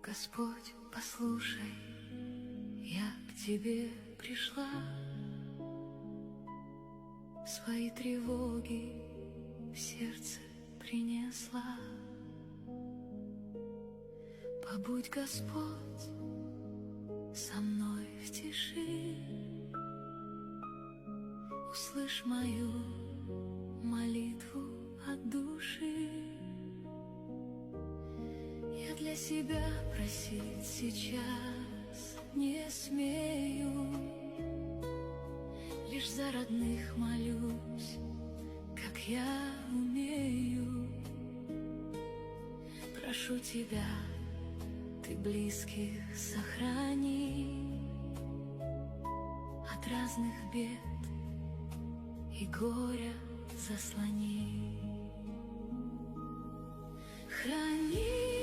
Господь, послушай, я к Тебе пришла, свои тревоги в сердце принесла. Побудь, Господь, со мной в тиши, услышь мою молитву от души. Я для себя просить сейчас не смею, лишь за родных молюсь, как я умею. Прошу Тебя, Ты близких сохрани от разных бед и горя заслони. Храни